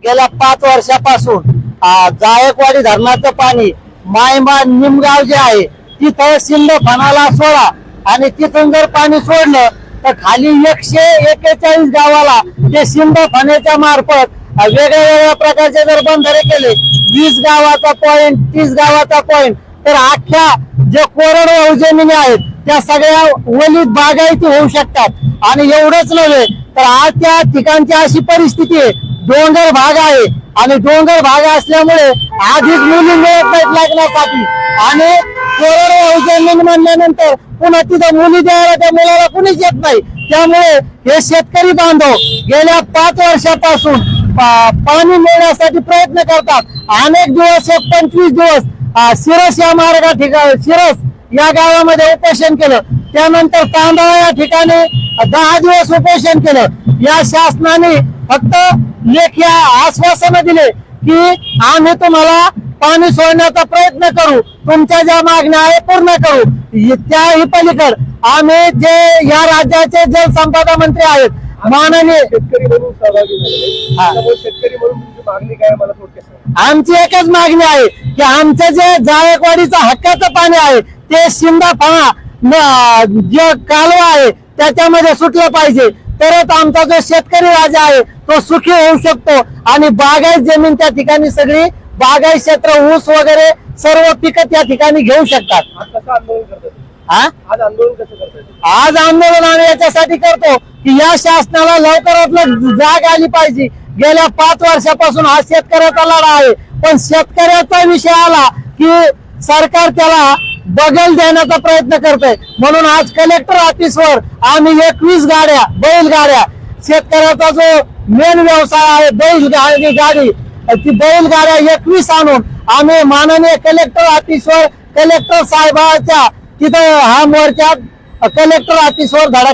गेल्या 5 वर्षापासून जायकवाडी धरणाचं पाणी मायमा निमगाव जे आहे तिथं सिंदफणाला सोडा आणि तिथून जर पाणी सोडलं तर खाली 141 गावाला ते सिंदफण्याच्या मार्फत वेगळ्या वेगळ्या प्रकारचे जर बंधारे केले 20 गावाचा पॉइंट 30 गावाचा पॉइंट तर अख्ख्या जे कोरडवाहू जमिनी आहेत त्या सगळ्या वलीत बागायती होऊ शकतात। आणि एवढंच नव्हे तर आज त्या ठिकाणची अशी परिस्थिती आहे डोंगर भाग आहे आणि डोंगर भाग असल्यामुळे आधीच मुली मिळत नाहीत लग्नासाठी आणि कोरडवाहू जमीन म्हणल्यानंतर पुन्हा तिथं मुली द्यायला त्या मुलाला कुणीच येत नाही। त्यामुळे हे शेतकरी बांधव गेल्या 5 वर्षापासून पाणी मिळण्यासाठी प्रयत्न करतात। अनेक दिवस 25 दिवस शिरस या मार्गा ठिकाणी शिरस या गावामध्ये उपोषण केलं, त्यानंतर तांदळा या ठिकाणी 10 दिवस उपोषण केलं। या शासनाने फक्त लेखी आश्वासन दिले की आम्ही तुम्हाला पाणी सोडण्याचा प्रयत्न करू, तुमच्या ज्या मागण्या आहे पूर्ण करू। त्याही पलीकडे आम्ही जे या राज्याचे जलसंपदा मंत्री आहेत माननीय शेतकरी म्हणून सहभागी झाले, शेतकरी म्हणून तुमची मागणी काय मला थोडक्यात सांगा। आमची एकच मागणी आहे की आमचं जे जायकवाडीचं हक्काचं पाणी आहे ते सिंदफणा जे कालवा आहे त्याच्यामध्ये सुटलं पाहिजे, तरच आमचा जो शेतकरी राजा आहे तो सुखी होऊ शकतो आणि बागायत जमीन त्या ठिकाणी सगळी बागायत क्षेत्र ऊस वगैरे सर्व पिकं त्या ठिकाणी घेऊ शकतात। आज कसं आंदोलन करतात? आज आंदोलन कसं करतात? आज आंदोलन आम्ही याच्यासाठी करतो की या शासनाला लवकरात जाग आली पाहिजे। गेल्या 5 वर्षापासून हा शेतकऱ्याचा लढा आहे, पण शेतकऱ्याचा विषय आला की सरकार त्याला बगल देण्याचा प्रयत्न करतोय। म्हणून आज कलेक्टर ऑफिसवर आम्ही 21 गाड्या बैलगाड्या शेतकऱ्याचा जो मेन व्यवसाय आहे बैलगाडी ती बैलगाड्या 21 आणून आम्ही माननीय कलेक्टर ऑफिसवर कलेक्टर साहेबांच्या तिथं हा मोर्चा कलेक्टर ऑफिसवर धडकणार।